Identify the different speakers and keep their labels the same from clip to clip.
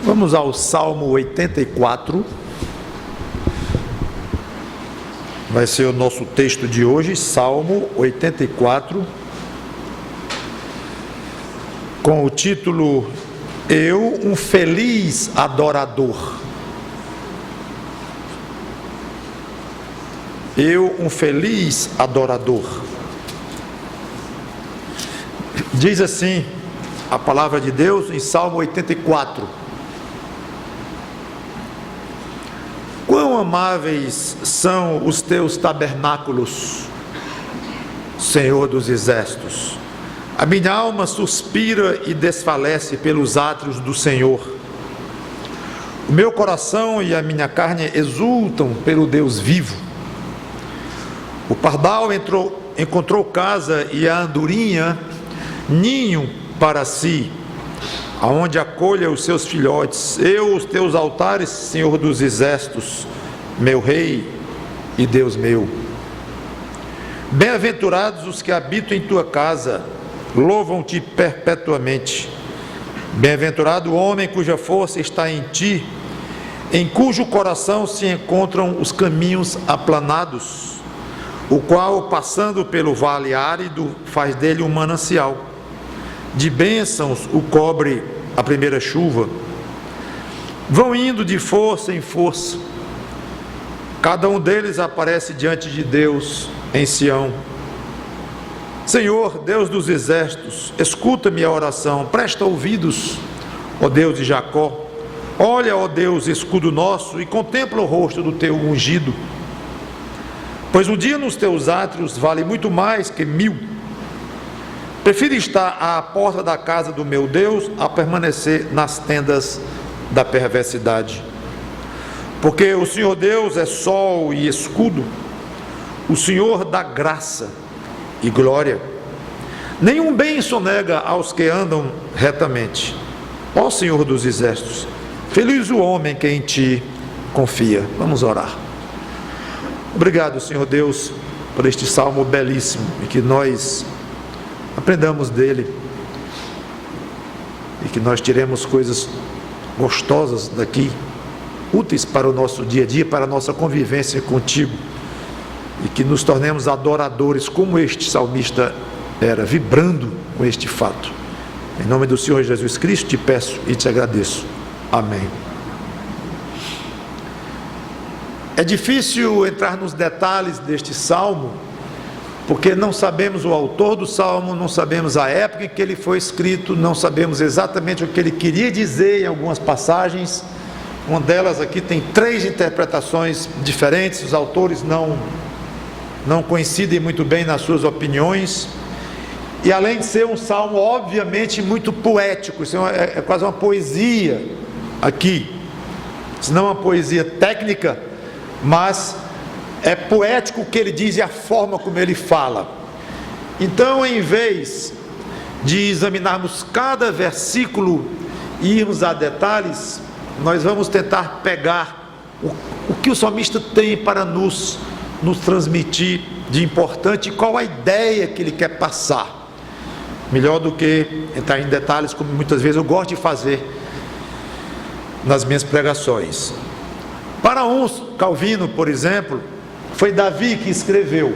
Speaker 1: Vamos ao Salmo 84. Vai ser o nosso texto de hoje, Salmo 84, com o título Eu, um feliz adorador. Eu, um feliz adorador. Diz assim a palavra de Deus em Salmo 84. Quão amáveis são os teus tabernáculos, Senhor dos exércitos. A minha alma suspira e desfalece pelos átrios do Senhor. O meu coração e a minha carne exultam pelo Deus vivo. O pardal encontrou casa e a andorinha ninho para si, aonde acolha os seus filhotes. Eu, os teus altares, Senhor dos exércitos, meu Rei e Deus meu. Bem-aventurados os que habitam em tua casa, louvam-te perpetuamente. Bem-aventurado o homem cuja força está em ti, em cujo coração se encontram os caminhos aplanados, o qual, passando pelo vale árido, faz dele um manancial. De bênçãos o cobre a primeira chuva. Vão indo de força em força. Cada um deles aparece diante de Deus em Sião. Senhor, Deus dos exércitos, escuta-me a oração, presta ouvidos, ó Deus de Jacó. Olha, ó Deus, escudo nosso, e contempla o rosto do teu ungido. Pois um dia nos teus átrios vale muito mais que 1000. Prefiro estar à porta da casa do meu Deus a permanecer nas tendas da perversidade. Porque o Senhor Deus é sol e escudo, o Senhor dá graça e glória. Nenhum bem sonega aos que andam retamente. Ó Senhor dos exércitos, feliz o homem que em ti confia. Vamos orar. Obrigado, Senhor Deus, por este salmo belíssimo e que nós aprendamos dele e que nós tiremos coisas gostosas daqui, úteis para o nosso dia a dia, para a nossa convivência contigo, e que nos tornemos adoradores como este salmista era, vibrando com este fato. Em nome do Senhor Jesus Cristo te peço e te agradeço. Amém. É difícil entrar nos detalhes deste salmo, porque não sabemos o autor do salmo, não sabemos a época em que ele foi escrito, não sabemos exatamente o que ele queria dizer em algumas passagens. Uma delas aqui tem 3 interpretações diferentes, os autores não coincidem muito bem nas suas opiniões. E além de ser um salmo obviamente muito poético, isso é quase uma poesia aqui, se não uma poesia técnica, mas é poético o que ele diz e a forma como ele fala. Então, em vez de examinarmos cada versículo e irmos a detalhes, nós vamos tentar pegar o que o salmista tem para nos transmitir de importante e qual a ideia que ele quer passar. Melhor do que entrar em detalhes, como muitas vezes eu gosto de fazer nas minhas pregações. Para uns, Calvino, por exemplo, foi Davi que escreveu,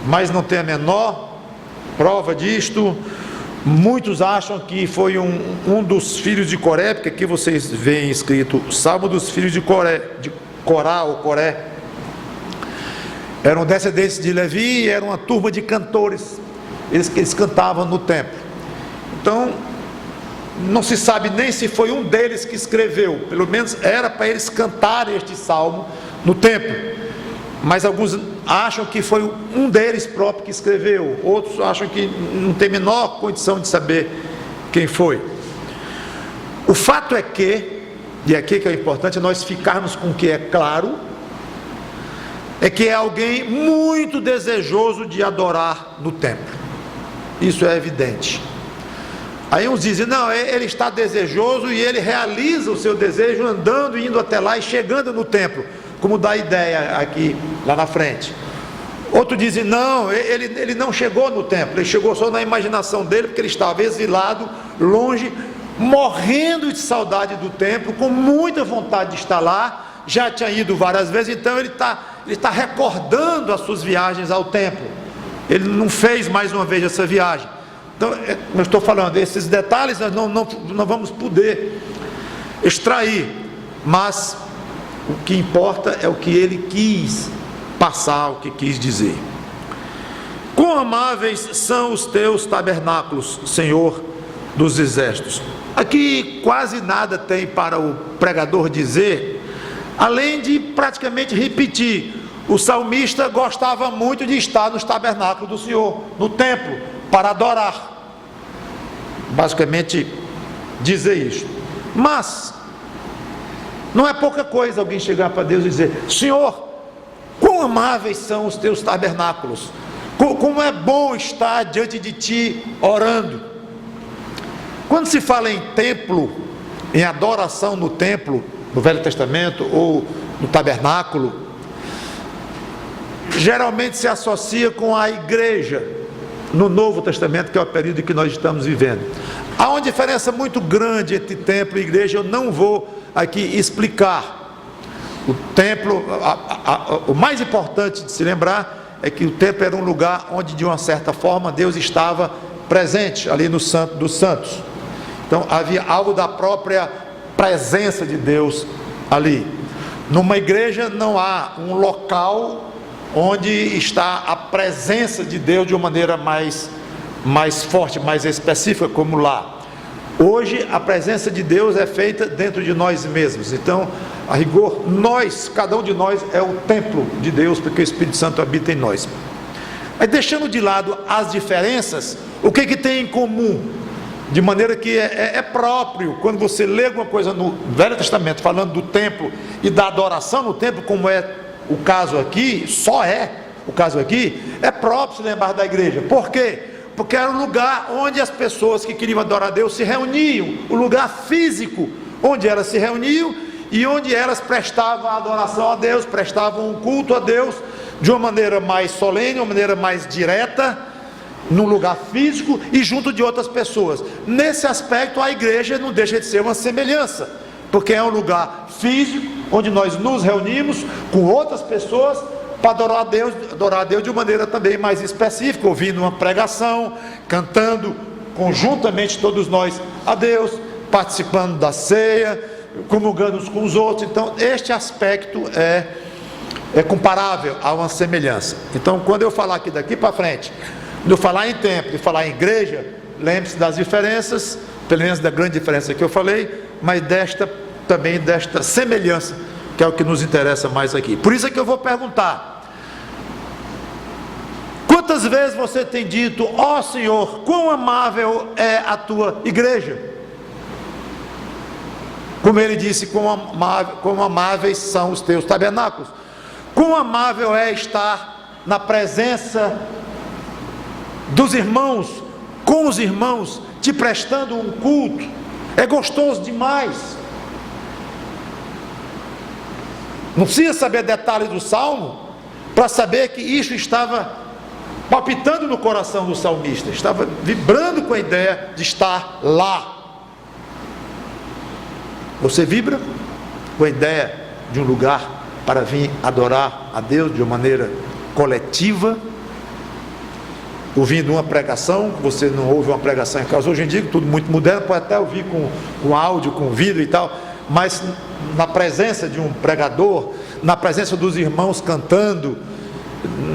Speaker 1: mas não tem a menor prova disto. Muitos acham que foi um dos filhos de Coré, porque aqui vocês veem escrito Salmo dos filhos de Corá ou Coré. Eram descendentes de Levi e era uma turma de cantores, eles cantavam no templo. Então, não se sabe nem se foi um deles que escreveu, pelo menos era para eles cantarem este salmo no templo, mas alguns acham que foi um deles próprio que escreveu, outros acham que não tem a menor condição de saber quem foi. O fato é que, e aqui que é importante nós ficarmos com o que é claro, é que é alguém muito desejoso de adorar no templo. Isso é evidente. Aí uns dizem, não, ele está desejoso e ele realiza o seu desejo andando, indo até lá e chegando no templo, como dá a ideia aqui, lá na frente. Outros dizem, não, ele não chegou no templo, ele chegou só na imaginação dele, porque ele estava exilado, longe, morrendo de saudade do templo, com muita vontade de estar lá, já tinha ido várias vezes, então ele está recordando as suas viagens ao templo. Ele não fez mais uma vez essa viagem. Então, eu estou falando, esses detalhes nós não vamos poder extrair, mas o que importa é o que ele quis passar, o que quis dizer. Quão amáveis são os teus tabernáculos, Senhor dos exércitos. Aqui quase nada tem para o pregador dizer, além de praticamente repetir. O salmista gostava muito de estar nos tabernáculos do Senhor, no templo, para adorar. Basicamente dizer isso. Mas não é pouca coisa alguém chegar para Deus e dizer: Senhor, quão amáveis são os teus tabernáculos, como é bom estar diante de ti orando. Quando se fala em templo, em adoração no templo, no Velho Testamento ou no tabernáculo, geralmente se associa com a igreja no Novo Testamento, que é o período que nós estamos vivendo. Há uma diferença muito grande entre templo e igreja, eu não vou aqui explicar. O templo, o mais importante de se lembrar é que o templo era um lugar onde, de uma certa forma, Deus estava presente ali no Santo dos Santos. Então havia algo da própria presença de Deus ali. Numa igreja não há um local onde está a presença de Deus de uma maneira mais forte, mais específica, como lá. Hoje a presença de Deus é feita dentro de nós mesmos. Então, a rigor, cada um de nós é o templo de Deus, porque o Espírito Santo habita em nós. Mas deixando de lado as diferenças, o que tem em comum? De maneira que é próprio, quando você lê alguma coisa no Velho Testamento, falando do templo e da adoração no templo, como é o caso aqui, é próprio se lembrar da igreja. Por quê? Porque era um lugar onde as pessoas que queriam adorar a Deus se reuniam, o lugar físico onde elas se reuniam e onde elas prestavam adoração a Deus, prestavam um culto a Deus de uma maneira mais solene, uma maneira mais direta, num lugar físico e junto de outras pessoas. Nesse aspecto, a igreja não deixa de ser uma semelhança, porque é um lugar físico onde nós nos reunimos com outras pessoas para adorar a Deus de uma maneira também mais específica, ouvindo uma pregação, cantando conjuntamente todos nós a Deus, participando da ceia, comungando uns com os outros. Então este aspecto é comparável a uma semelhança. Então, quando eu falar aqui daqui para frente, quando eu falar em templo e falar em igreja, lembre-se das diferenças, pelo menos da grande diferença que eu falei, mas também desta semelhança, que é o que nos interessa mais aqui. Por isso é que eu vou perguntar: quantas vezes você tem dito: ó Senhor, quão amável é a tua igreja? Como ele disse, quão amáveis são os teus tabernáculos. Quão amável é estar na presença dos irmãos, com os irmãos, te prestando um culto. É gostoso demais. Não precisa saber detalhes do salmo para saber que isso estava palpitando no coração do salmista, estava vibrando com a ideia de estar lá. Você vibra com a ideia de um lugar para vir adorar a Deus de uma maneira coletiva, ouvindo uma pregação? Você não ouve uma pregação em casa hoje em dia, tudo muito moderno, pode até ouvir com áudio, com vídeo e tal, mas na presença de um pregador, na presença dos irmãos cantando,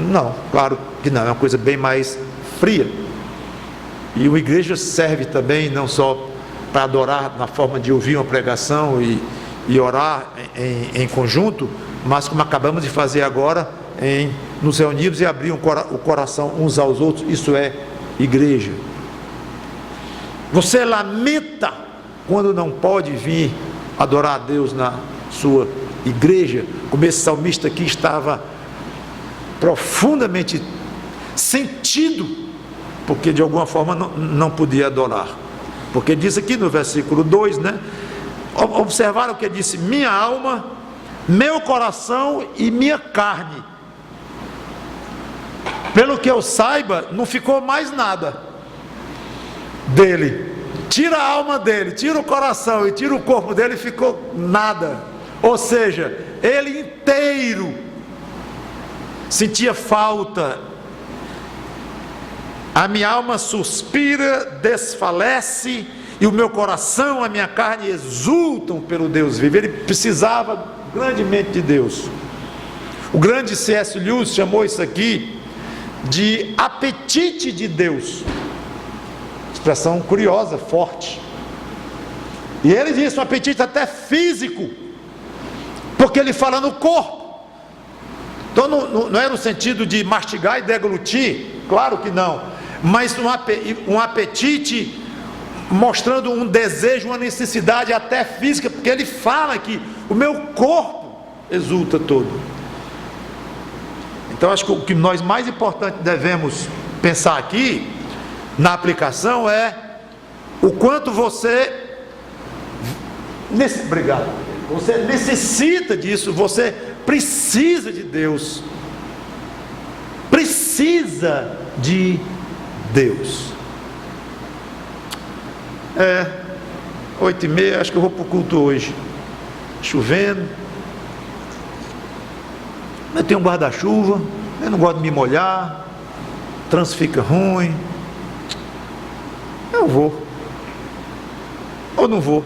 Speaker 1: não, claro que não, é uma coisa bem mais fria. E uma igreja serve também não só para adorar na forma de ouvir uma pregação e orar em conjunto, mas como acabamos de fazer agora, nos reunirmos e abrir o coração uns aos outros. Isso é igreja. Você lamenta quando não pode vir adorar a Deus na sua igreja, como esse salmista aqui estava profundamente sentido, porque de alguma forma não podia adorar. Porque diz aqui no versículo 2, né? Observaram o que ele disse: minha alma, meu coração e minha carne. Pelo que eu saiba, não ficou mais nada dele. tira a alma dele, tira o coração e tira o corpo dele, ficou nada. Ou seja, ele inteiro sentia falta. A minha alma suspira, desfalece, e o meu coração, a minha carne exultam pelo Deus vivo. Ele precisava grandemente de Deus. O grande C.S. Lewis chamou isso aqui de apetite de Deus. Expressão curiosa, forte. E ele disse um apetite até físico, porque ele fala no corpo. Então não é no sentido de mastigar e deglutir, claro que não, mas um apetite mostrando um desejo, uma necessidade até física, porque ele fala que o meu corpo exulta todo. Então acho que o que nós mais importante devemos pensar aqui na aplicação é o quanto você necessita disso, você precisa de Deus, precisa de Deus. 8h30, acho que eu vou para o culto hoje, chovendo, eu tenho um guarda-chuva, eu não gosto de me molhar, o trânsito fica ruim, eu vou, ou não vou.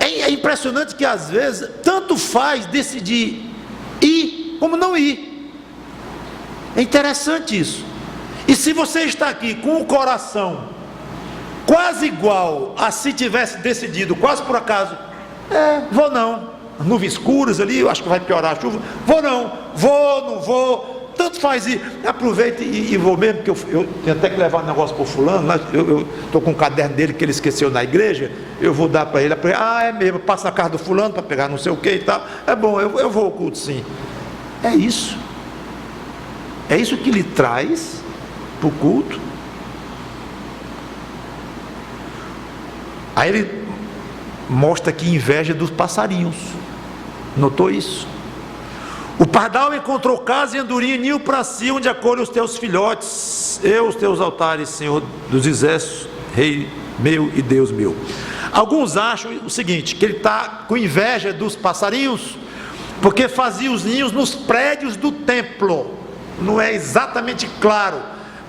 Speaker 1: É impressionante que às vezes tanto faz decidir ir como não ir. É interessante isso. E se você está aqui com o coração quase igual a se tivesse decidido, quase por acaso, vou não, as nuvens escuras ali, eu acho que vai piorar a chuva, vou não, não vou, tanto faz ir, aproveita e vou mesmo, porque eu tenho até que levar um negócio para o fulano, eu estou com um caderno dele que ele esqueceu na igreja, eu vou dar para ele, é mesmo, passa na casa do fulano para pegar não sei o que e tal, é bom, eu vou ao culto sim. É isso que lhe traz para o culto. Aí ele mostra aqui inveja dos passarinhos, notou isso? O pardal encontrou casa e andorinha ninho para si, onde acolhem os teus filhotes, os teus altares, Senhor dos exércitos, Rei meu e Deus meu. Alguns acham o seguinte, que ele está com inveja dos passarinhos, porque fazia os ninhos nos prédios do templo. Não é exatamente claro,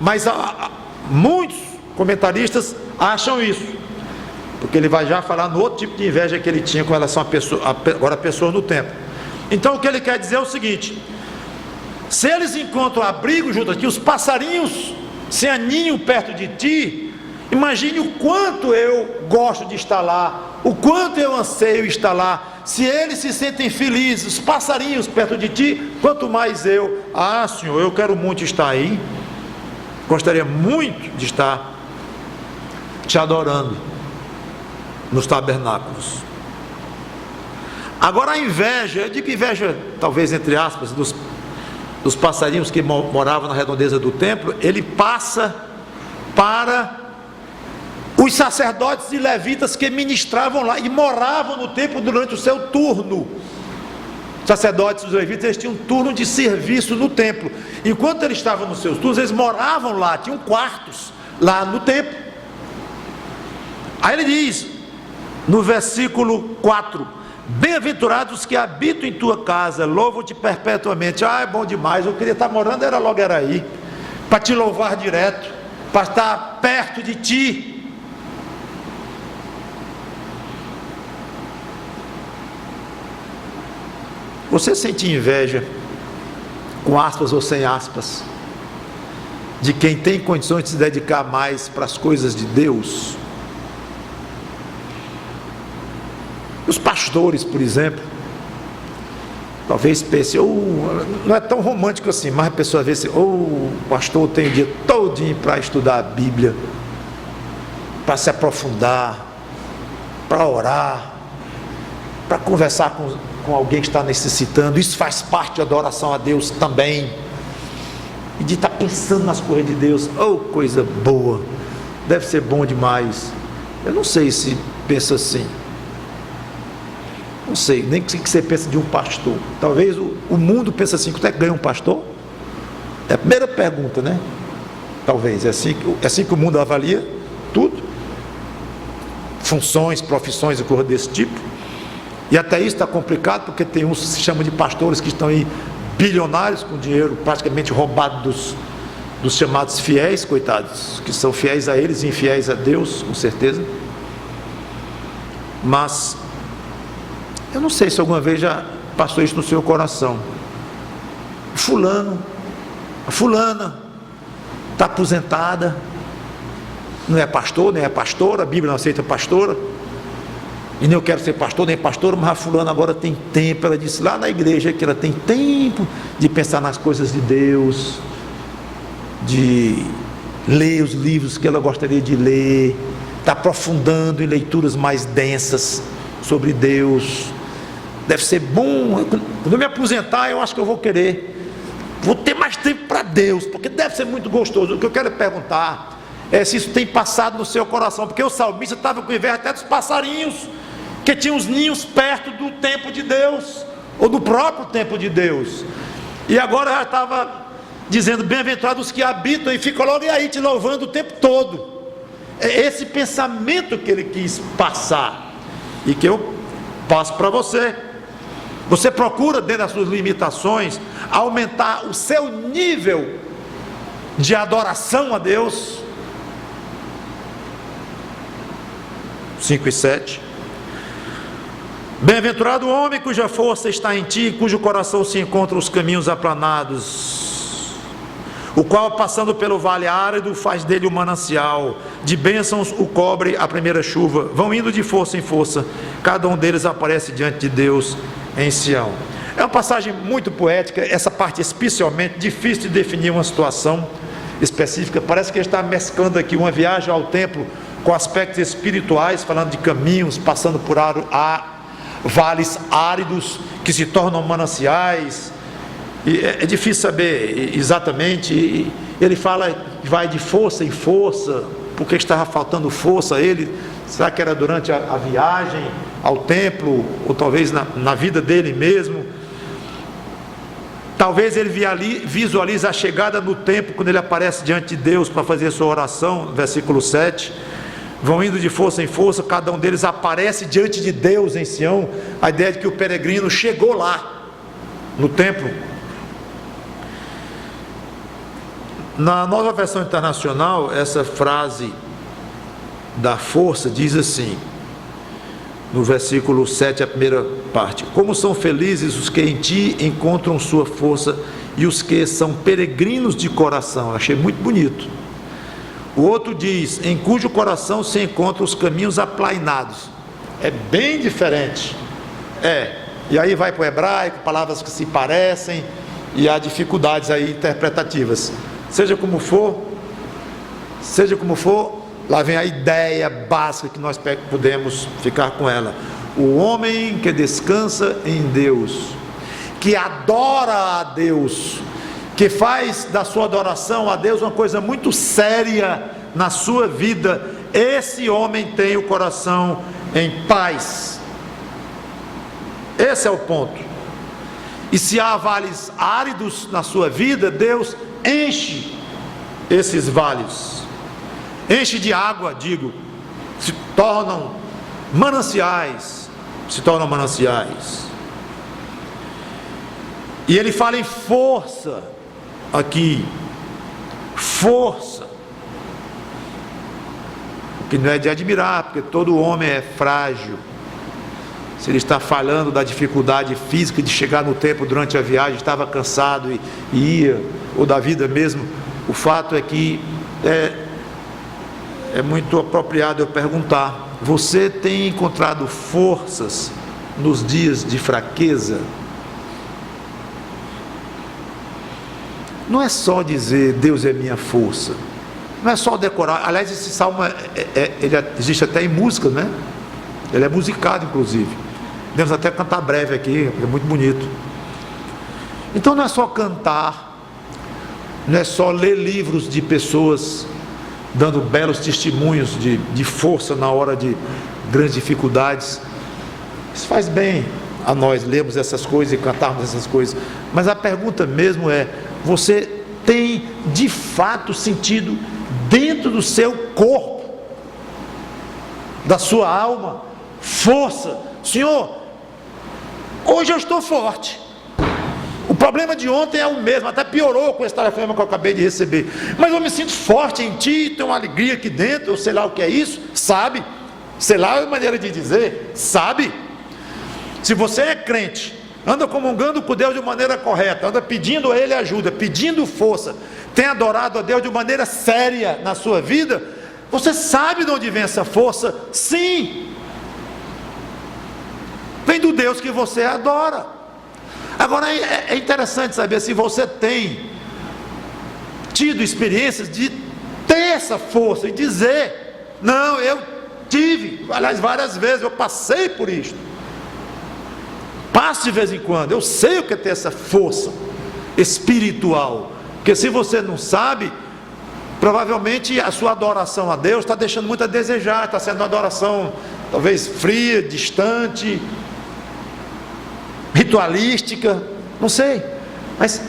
Speaker 1: mas muitos comentaristas acham isso, porque ele vai já falar no outro tipo de inveja que ele tinha com relação a pessoas no templo. Então o que ele quer dizer é o seguinte: se eles encontram abrigo junto a ti, os passarinhos se aninham perto de ti, imagine o quanto eu gosto de estar lá, o quanto eu anseio estar lá. Se eles se sentem felizes, os passarinhos perto de ti, quanto mais eu. Senhor, eu quero muito estar aí, gostaria muito de estar te adorando nos tabernáculos. Agora a inveja, eu digo inveja talvez entre aspas, dos passarinhos que moravam na redondeza do templo, ele passa para os sacerdotes e levitas que ministravam lá e moravam no templo durante o seu turno. Os sacerdotes e os levitas, eles tinham um turno de serviço no templo. Enquanto eles estavam nos seus turnos, eles moravam lá, tinham quartos lá no templo. Aí ele diz no versículo 4: bem-aventurados que habitam em tua casa, louvam-te perpetuamente. É bom demais, eu queria estar morando, era logo era aí, para te louvar direto, para estar perto de ti. Você sente inveja, com aspas ou sem aspas, de quem tem condições de se dedicar mais para as coisas de Deus? Os pastores, por exemplo, talvez pense, não é tão romântico assim, mas a pessoa vê assim, o pastor tem o dia todinho para estudar a Bíblia, para se aprofundar, para orar, para conversar com alguém que está necessitando. Isso faz parte da adoração a Deus também, e de estar pensando nas coisas de Deus. Coisa boa, deve ser bom demais. Eu não sei se pensa assim, não sei, nem que você pensa de um pastor. Talvez o mundo pense assim: quanto é que ganha um pastor? É a primeira pergunta, né? Talvez, é assim que o mundo avalia tudo, funções, profissões e coisa desse tipo. E até isso está complicado, porque tem uns que se chamam de pastores que estão aí bilionários com dinheiro praticamente roubado dos chamados fiéis, coitados, que são fiéis a eles e infiéis a Deus, com certeza. Mas eu não sei se alguma vez já passou isso no seu coração. A fulana está aposentada, não é pastor, nem é pastora, a Bíblia não aceita pastora, e nem eu quero ser pastor, nem pastora, mas a fulana agora tem tempo, ela disse lá na igreja que ela tem tempo de pensar nas coisas de Deus, de ler os livros que ela gostaria de ler, está aprofundando em leituras mais densas sobre Deus. Deve ser bom, quando eu me aposentar eu acho que eu vou ter mais tempo para Deus, porque deve ser muito gostoso. O que eu quero perguntar é se isso tem passado no seu coração, porque o salmista estava com inveja até dos passarinhos, que tinham os ninhos perto do templo de Deus, ou do próprio templo de Deus, e agora já estava dizendo, bem-aventurados os que habitam, e fica logo aí te louvando o tempo todo. É esse pensamento que ele quis passar, e que eu passo para você. Você procura, dentro das suas limitações, aumentar o seu nível de adoração a Deus? 5 e 7. Bem-aventurado o homem cuja força está em ti, cujo coração se encontra os caminhos aplanados, o qual, passando pelo vale árido, faz dele um manancial, de bênçãos o cobre a primeira chuva, vão indo de força em força, cada um deles aparece diante de Deus em Sião. É uma passagem muito poética, essa parte especialmente difícil de definir uma situação específica. Parece que ele está mesclando aqui uma viagem ao templo com aspectos espirituais, falando de caminhos, passando por vales áridos que se tornam mananciais, e é difícil saber exatamente. E ele fala que vai de força em força, porque estava faltando força a ele. Será que era durante a viagem ao templo, ou talvez na vida dele mesmo? Talvez ele visualize a chegada no templo, quando ele aparece diante de Deus para fazer a sua oração, versículo 7. Vão indo de força em força, cada um deles aparece diante de Deus em Sião. A ideia de que o peregrino chegou lá, no templo. Na Nova Versão Internacional, essa frase da força diz assim, no versículo 7, a primeira parte: como são felizes os que em ti encontram sua força, e os que são peregrinos de coração. Eu achei muito bonito. O outro diz, em cujo coração se encontram os caminhos aplainados. É bem diferente. E aí vai para o hebraico, palavras que se parecem, e há dificuldades aí interpretativas. Seja como for, lá vem a ideia básica que nós podemos ficar com ela. O homem que descansa em Deus, que adora a Deus, que faz da sua adoração a Deus uma coisa muito séria na sua vida, esse homem tem o coração em paz. Esse é o ponto. E se há vales áridos na sua vida, Deus enche esses vales, enche de água, se tornam mananciais. E ele fala em força aqui, força, o que não é de admirar, porque todo homem é frágil. Se ele está falando da dificuldade física de chegar no templo durante a viagem, estava cansado e ia, ou da vida mesmo, o fato é que é muito apropriado eu perguntar: você tem encontrado forças nos dias de fraqueza? Não é só dizer Deus é minha força, não é só decorar. Aliás, esse salmo ele existe até em música, né? Ele é musicado, inclusive. Podemos até cantar breve aqui, é muito bonito. Então não é só cantar, não é só ler livros de pessoas dando belos testemunhos de força na hora de grandes dificuldades. Isso faz bem a nós lermos essas coisas e cantarmos essas coisas, mas a pergunta mesmo é: você tem de fato sentido dentro do seu corpo da sua alma, força. Senhor, hoje eu estou forte. O problema de ontem é o mesmo, até piorou com esse telefonema que eu acabei de receber. Mas eu me sinto forte em ti, tenho uma alegria aqui dentro, eu sei lá o que é isso, sabe? Sei lá a maneira de dizer, sabe? Se você é crente, anda comungando com Deus de maneira correta, anda pedindo a Ele ajuda, pedindo força, tem adorado a Deus de maneira séria na sua vida, você sabe de onde vem essa força? Sim, vem do Deus que você adora. Agora é interessante saber se você tem tido experiências de ter essa força e dizer: não, eu tive, aliás, várias vezes eu passei por isso. Passo de vez em quando, eu sei o que é ter essa força espiritual, porque se você não sabe, provavelmente a sua adoração a Deus está deixando muito a desejar, está sendo uma adoração talvez fria, distante, ritualística, não sei, mas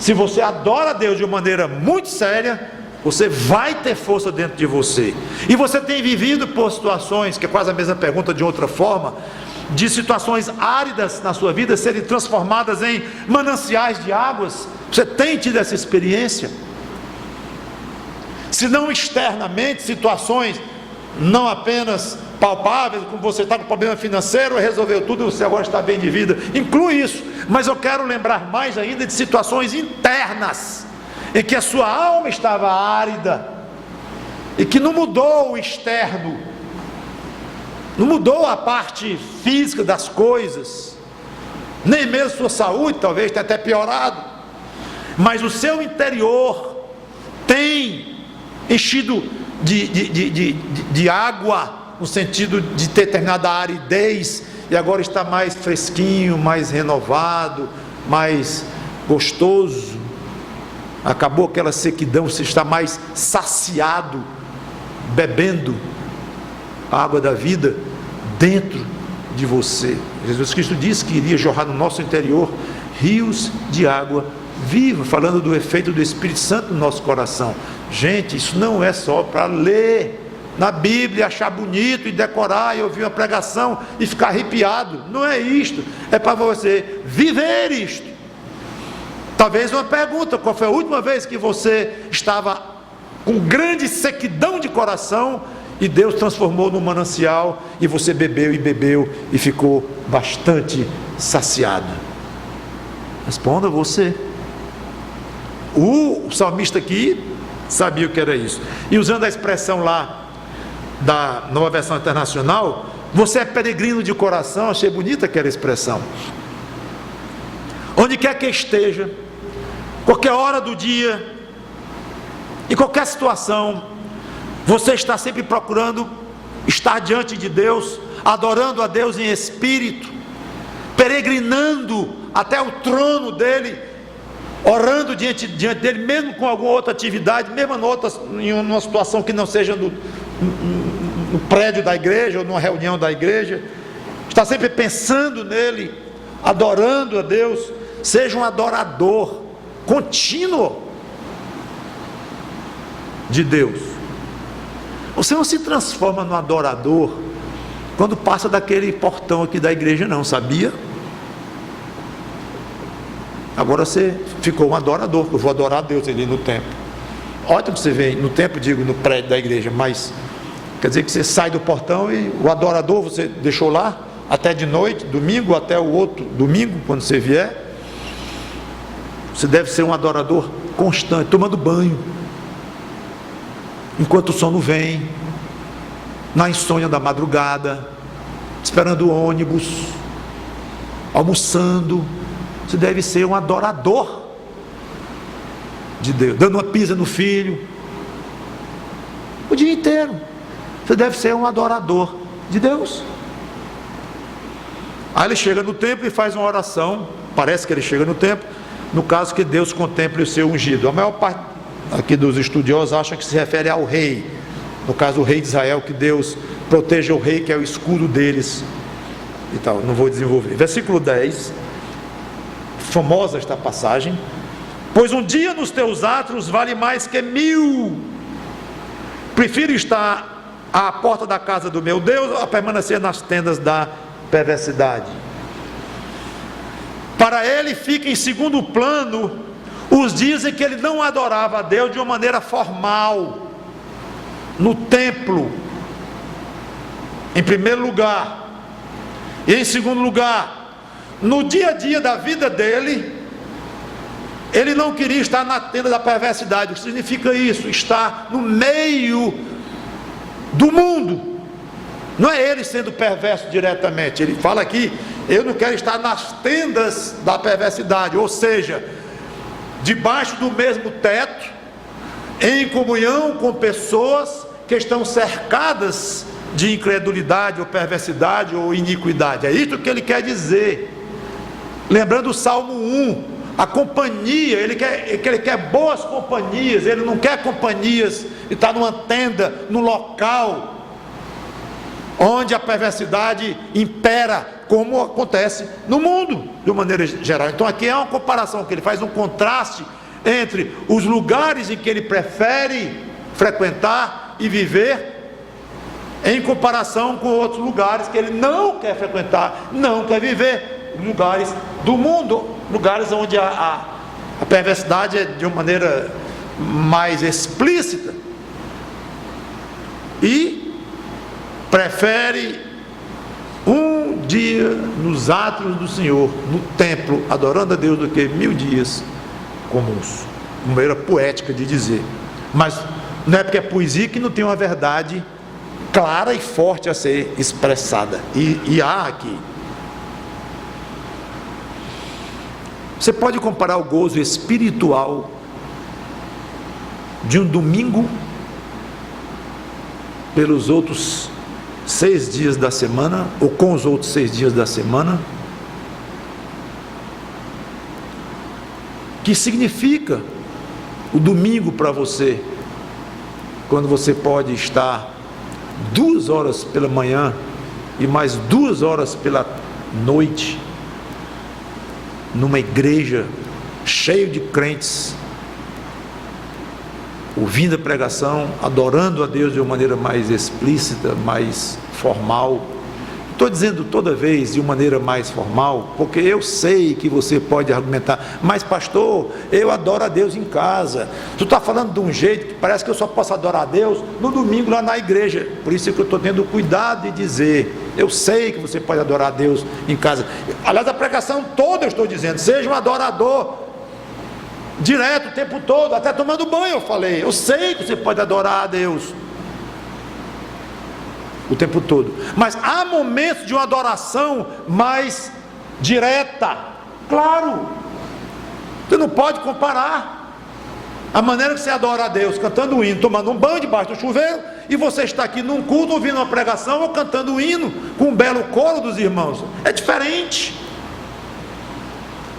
Speaker 1: se você adora a Deus de uma maneira muito séria, você vai ter força dentro de você. E você tem vivido por situações, que é quase a mesma pergunta de outra forma, de situações áridas na sua vida serem transformadas em mananciais de águas. Você tem tido essa experiência? Se não externamente, situações não apenas palpáveis, como você está com problema financeiro, resolveu tudo e você agora está bem de vida, inclui isso, mas eu quero lembrar mais ainda de situações internas, em que a sua alma estava árida, e que não mudou o externo, não mudou a parte física das coisas, nem mesmo sua saúde, talvez tenha até piorado, mas o seu interior tem enchido de água, no sentido de ter terminado a aridez, e agora está mais fresquinho, mais renovado, mais gostoso. Acabou aquela sequidão, você está mais saciado, bebendo a água da vida dentro de você. Jesus Cristo disse que iria jorrar no nosso interior rios de água viva, falando do efeito do Espírito Santo no nosso coração. Gente, isso não é só para ler na Bíblia, achar bonito e decorar e ouvir uma pregação e ficar arrepiado. Não é isto, é para você viver isto. Talvez uma pergunta: qual foi a última vez que você estava com grande sequidão de coração e Deus transformou num manancial e você bebeu e bebeu e ficou bastante saciado? Responda você. O salmista aqui sabia o que era isso, e usando a expressão lá da Nova Versão Internacional, você é peregrino de coração. Achei bonita aquela expressão. Onde quer que esteja, qualquer hora do dia, em qualquer situação, você está sempre procurando estar diante de Deus, adorando a Deus em espírito, peregrinando até o trono dele, orando diante dele, mesmo com alguma outra atividade, mesmo em uma situação que não seja no prédio da igreja ou numa reunião da igreja, está sempre pensando nele, adorando a Deus. Seja um adorador contínuo de Deus. Você não se transforma no adorador quando passa daquele portão aqui da igreja, não, sabia? Agora você ficou um adorador. Eu vou adorar a Deus ali no templo. Ótimo que você vem no templo, digo, no prédio da igreja, mas quer dizer que você sai do portão e o adorador você deixou lá até de noite, domingo, até o outro domingo, quando você vier. Você deve ser um adorador constante, tomando banho, enquanto o sono vem, na insônia da madrugada, esperando o ônibus, almoçando. Você deve ser um adorador de Deus, dando uma pisa no filho, o dia inteiro. Você deve ser um adorador de Deus. Aí ele chega no templo e faz uma oração. Parece que ele chega no templo, no caso que Deus contemple o seu ungido. A maior parte aqui dos estudiosos acha que se refere ao rei, no caso o rei de Israel, que Deus proteja o rei, que é o escudo deles e tal. Não vou desenvolver. Versículo 10, famosa esta passagem: pois um dia nos teus átrios vale mais que 1000. Prefiro estar à porta da casa do meu Deus, a permanecer nas tendas da perversidade. Para ele fica em segundo plano os dias em que ele não adorava a Deus de uma maneira formal, no templo, em primeiro lugar. E em segundo lugar, no dia a dia da vida dele, ele não queria estar na tenda da perversidade. O que significa isso? Estar no meio do mundo. Não é ele sendo perverso diretamente. Ele fala aqui, eu não quero estar nas tendas da perversidade, ou seja, debaixo do mesmo teto, em comunhão com pessoas que estão cercadas de incredulidade ou perversidade ou iniquidade. É isso que ele quer dizer. Lembrando o Salmo 1, a companhia, ele quer boas companhias, ele não quer companhias e está numa tenda, num local onde a perversidade impera, como acontece no mundo, de uma maneira geral. Então aqui é uma comparação, que ele faz um contraste entre os lugares em que ele prefere frequentar e viver, em comparação com outros lugares que ele não quer frequentar, não quer viver, lugares do mundo, lugares onde a perversidade é de uma maneira mais explícita, e prefere um dia nos átrios do Senhor, no templo, adorando a Deus, do que 1000 dias comuns. Uma maneira poética de dizer, mas não é porque é poesia que não tem uma verdade clara e forte a ser expressada, e há aqui. Você pode comparar o gozo espiritual de um domingo pelos outros 6 dias da semana, ou com os outros 6 dias da semana? Que significa o domingo para você, quando você pode estar 2 horas pela manhã e mais 2 horas pela noite numa igreja cheio de crentes, ouvindo a pregação, adorando a Deus de uma maneira mais explícita, mais formal. Estou dizendo toda vez de uma maneira mais formal, porque eu sei que você pode argumentar, mas pastor, eu adoro a Deus em casa. Tu está falando de um jeito que parece que eu só posso adorar a Deus no domingo lá na igreja. Por isso é que eu estou tendo cuidado de dizer, eu sei que você pode adorar a Deus em casa. Aliás, a pregação toda eu estou dizendo, seja um adorador direto o tempo todo, até tomando banho eu falei, eu sei que você pode adorar a Deus o tempo todo, mas há momentos de uma adoração mais direta, claro. Você não pode comparar a maneira que você adora a Deus cantando um hino, tomando um banho debaixo do chuveiro, e você está aqui num culto ouvindo uma pregação ou cantando um hino com um belo coro dos irmãos. É diferente.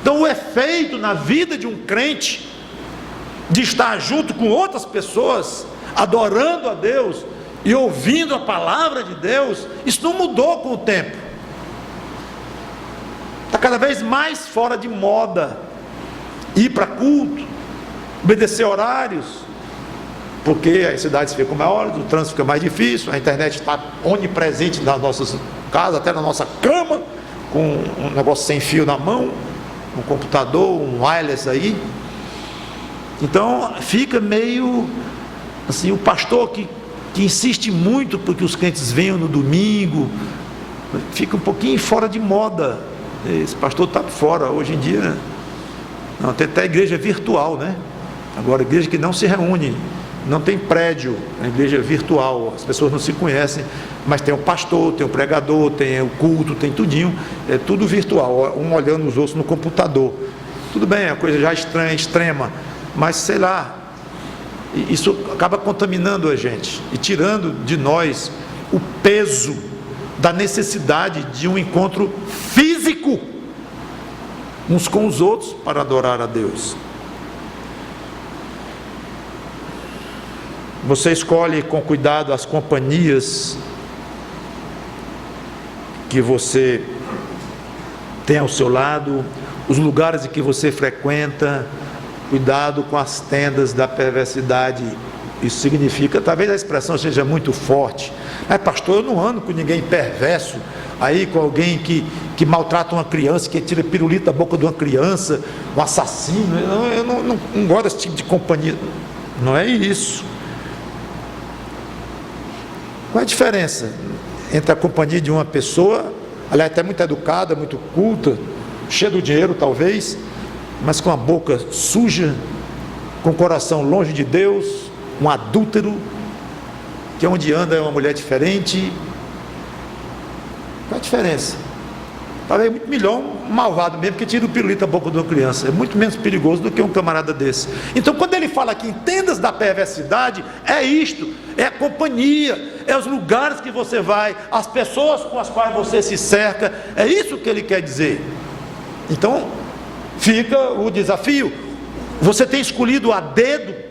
Speaker 1: Então o efeito na vida de um crente de estar junto com outras pessoas adorando a Deus e ouvindo a palavra de Deus, isso não mudou com o tempo. Está cada vez mais fora de moda ir para culto, obedecer horários, porque as cidades ficam maiores, o trânsito fica mais difícil, a internet está onipresente nas nossas casas, até na nossa cama, com um negócio sem fio na mão, um computador, um wireless aí. Então fica meio assim, o pastor que insiste muito porque os crentes venham no domingo, fica um pouquinho fora de moda. Esse pastor está fora hoje em dia, né? Não, tem até igreja virtual, né? Agora, igreja que não se reúne, não tem prédio, é igreja virtual, as pessoas não se conhecem, mas tem o pastor, tem o pregador, tem o culto, tem tudinho, é tudo virtual, um olhando os outros no computador. Tudo bem, é uma coisa já estranha, extrema, mas sei lá, isso acaba contaminando a gente e tirando de nós o peso da necessidade de um encontro físico uns com os outros para adorar a Deus. Você escolhe com cuidado as companhias que você tem ao seu lado, os lugares em que você frequenta. Cuidado com as tendas da perversidade Isso significa, talvez a expressão seja muito forte, mas pastor, eu não ando com ninguém perverso, aí com alguém que maltrata uma criança, que tira pirulito da boca de uma criança, um assassino. Eu não gosto desse tipo de companhia. Não é isso. Qual é a diferença entre a companhia de uma pessoa, aliás, até muito educada, muito culta, cheia de dinheiro talvez, mas com a boca suja, com o coração longe de Deus, um adúltero, que onde anda é uma mulher diferente? Qual a diferença? Talvez muito melhor um malvado mesmo, que tira o pirulito da boca de uma criança. É muito menos perigoso do que um camarada desse. Então, quando ele fala aqui em tendas da perversidade, é isto, é a companhia, é os lugares que você vai, as pessoas com as quais você se cerca, é isso que ele quer dizer. Então, fica o desafio. Você tem escolhido a dedo?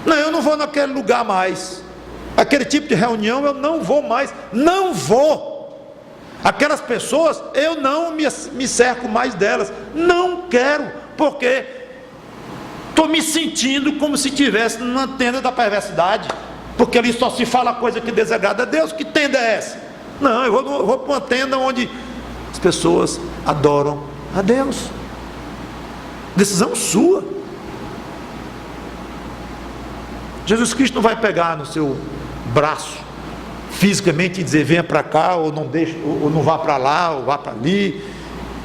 Speaker 1: Não, eu não vou naquele lugar mais. Aquele tipo de reunião eu não vou mais. Não vou. Aquelas pessoas, eu não me cerco mais delas. Não quero, porque estou me sentindo como se estivesse numa tenda da perversidade, porque ali só se fala coisa que desagrada a Deus. Que tenda é essa? Não, eu vou para uma tenda onde as pessoas adoram a Deus. Decisão sua. Jesus Cristo não vai pegar no seu braço fisicamente e dizer venha para cá, ou não deixe, ou não vá para lá, ou vá para ali.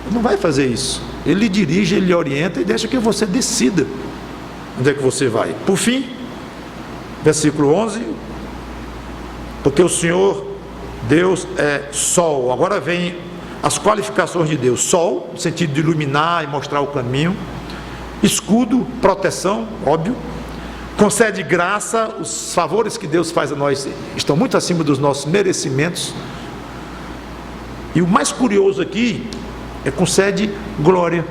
Speaker 1: Ele não vai fazer isso. Ele lhe dirige, ele lhe orienta e deixa que você decida onde é que você vai. Por fim, versículo 11, porque o Senhor Deus é sol. Agora vem as qualificações de Deus. Sol, no sentido de iluminar e mostrar o caminho. Escudo, proteção, óbvio. Concede graça. Os favores que Deus faz a nós estão muito acima dos nossos merecimentos. E o mais curioso aqui é concede glória.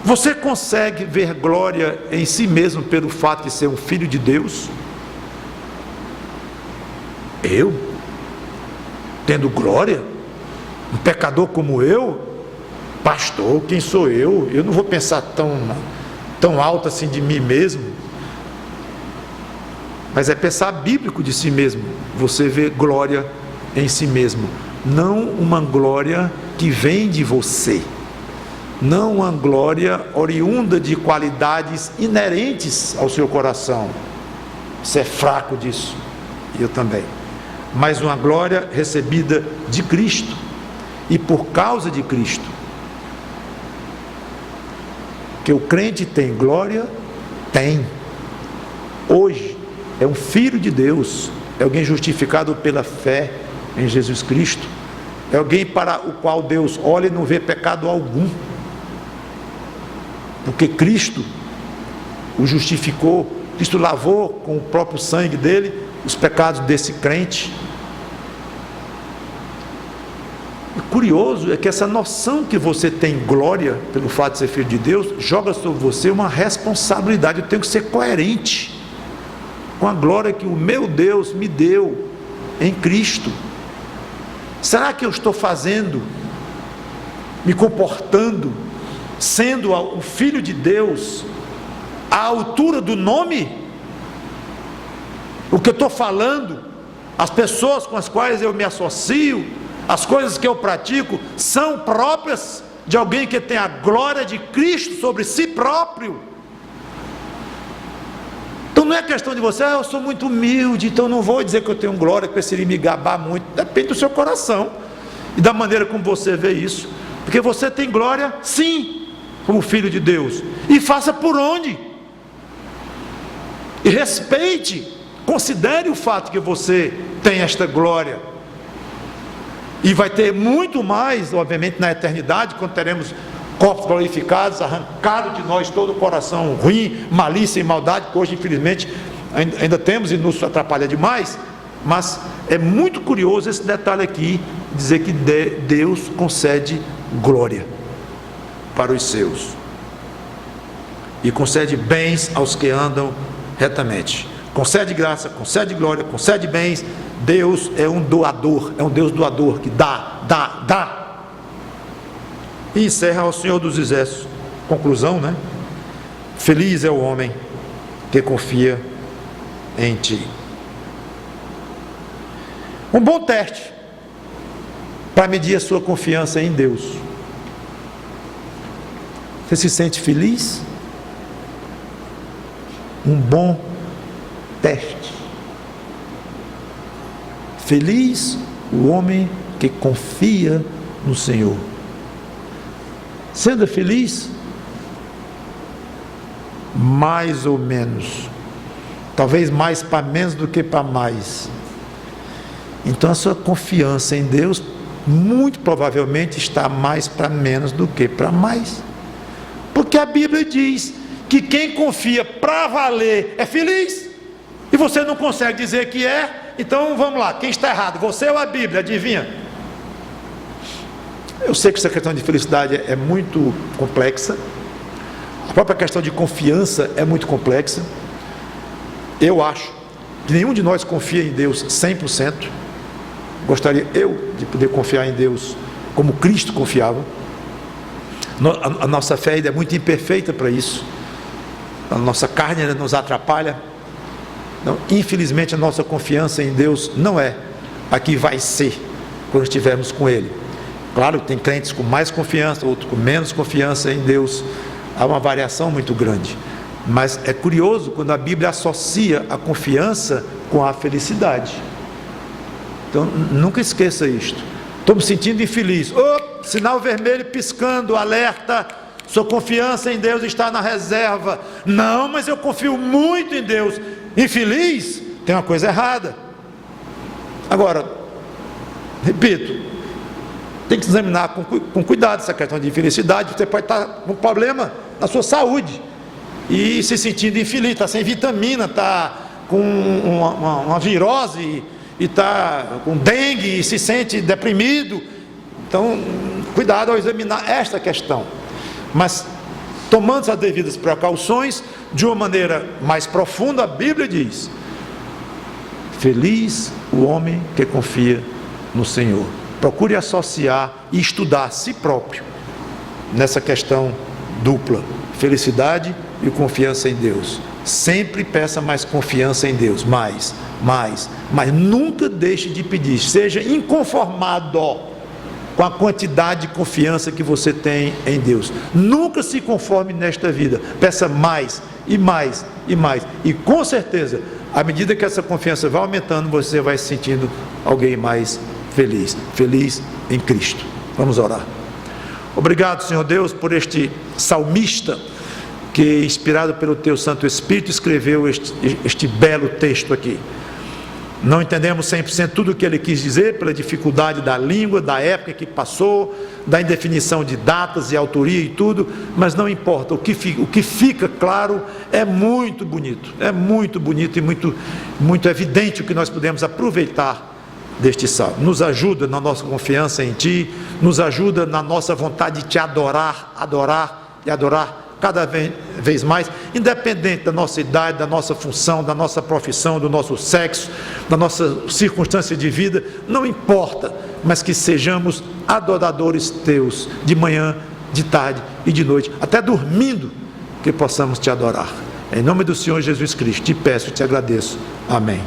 Speaker 1: Você consegue ver glória em si mesmo pelo fato de ser um filho de Deus? Eu? Tendo glória? Um pecador como eu? Pastor, quem sou eu? Eu não vou pensar tão alto assim de mim mesmo. Mas é pensar bíblico de si mesmo. Você vê glória em si mesmo. Não uma glória que vem de você. Não uma glória oriunda de qualidades inerentes ao seu coração. Você é fraco disso. Eu também. Mas uma glória recebida de Cristo. E por causa de Cristo. Que o crente tem glória? Tem. Hoje é um filho de Deus, é alguém justificado pela fé em Jesus Cristo, é alguém para o qual Deus olha e não vê pecado algum, porque Cristo o justificou, Cristo lavou com o próprio sangue dele os pecados desse crente. Curioso é que essa noção que você tem glória pelo fato de ser filho de Deus joga sobre você uma responsabilidade. Eu tenho que ser coerente com a glória que o meu Deus me deu em Cristo. Será que eu estou fazendo, me comportando, sendo o filho de Deus à altura do nome? O que eu estou falando, as pessoas com as quais eu me associo, as coisas que eu pratico são próprias de alguém que tem a glória de Cristo sobre si próprio. Então não é questão de você, eu sou muito humilde, então não vou dizer que eu tenho glória, que eu seria me gabar muito. Depende do seu coração e da maneira como você vê isso, porque você tem glória sim, como filho de Deus, e faça por onde, e respeite, considere o fato que você tem esta glória. E vai ter muito mais, obviamente, na eternidade, quando teremos corpos glorificados, arrancado de nós todo o coração ruim, malícia e maldade, que hoje, infelizmente, ainda temos e nos atrapalha demais. Mas é muito curioso esse detalhe aqui, dizer que Deus concede glória para os seus. E concede bens aos que andam retamente. Concede graça, concede glória, concede bens. Deus é um doador, é um Deus doador que dá. E encerra ao Senhor dos Exércitos. Conclusão, né? Feliz é o homem que confia em ti. Um bom teste para medir a sua confiança em Deus. Você se sente feliz? Um bom teste. Feliz o homem que confia no Senhor. Sendo feliz? Mais ou menos. Talvez mais para menos do que para mais. Então a sua confiança em Deus muito provavelmente está mais para menos do que para mais. Porque a Bíblia diz que quem confia para valer é feliz. E você não consegue dizer que é. Então vamos lá, quem está errado? Você ou a Bíblia? Adivinha? Eu sei que essa questão de felicidade é muito complexa. A própria questão de confiança é muito complexa. Eu acho que nenhum de nós confia em Deus 100%. Gostaria eu de poder confiar em Deus como Cristo confiava. A nossa fé ainda é muito imperfeita para isso. A nossa carne ainda nos atrapalha. Então, infelizmente, a nossa confiança em Deus não é a que vai ser quando estivermos com Ele. Claro, tem crentes com mais confiança, outros com menos confiança em Deus. Há uma variação muito grande. Mas é curioso quando a Bíblia associa a confiança com a felicidade. Então, nunca esqueça isto. Estou me sentindo infeliz. Sinal vermelho piscando, alerta. Sua confiança em Deus está na reserva. Não, mas eu confio muito em Deus. Infeliz? Tem uma coisa errada. Agora, repito, tem que examinar com cuidado essa questão de infelicidade. Você pode estar com um problema na sua saúde e se sentindo infeliz, está sem vitamina, está com uma virose e está com dengue e se sente deprimido. Então, cuidado ao examinar esta questão. Mas, tomando as devidas precauções, de uma maneira mais profunda, a Bíblia diz: feliz o homem que confia no Senhor. Procure associar e estudar a si próprio nessa questão dupla, felicidade e confiança em Deus. Sempre peça mais confiança em Deus, mais, mas nunca deixe de pedir. Seja inconformado com a quantidade de confiança que você tem em Deus. Nunca se conforme nesta vida. Peça mais e mais e mais. E com certeza, à medida que essa confiança vai aumentando, você vai se sentindo alguém mais feliz. Feliz em Cristo. Vamos orar. Obrigado, Senhor Deus, por este salmista que, inspirado pelo Teu Santo Espírito, escreveu este belo texto aqui. Não entendemos 100% tudo o que ele quis dizer, pela dificuldade da língua, da época que passou, da indefinição de datas e autoria e tudo, mas não importa, o que fica claro é muito bonito e muito evidente o que nós podemos aproveitar deste salmo. Nos ajuda na nossa confiança em Ti, nos ajuda na nossa vontade de Te adorar cada vez mais, independente da nossa idade, da nossa função, da nossa profissão, do nosso sexo, da nossa circunstância de vida, não importa, mas que sejamos adoradores Teus, de manhã, de tarde e de noite, até dormindo, que possamos Te adorar. Em nome do Senhor Jesus Cristo, Te peço e Te agradeço. Amém.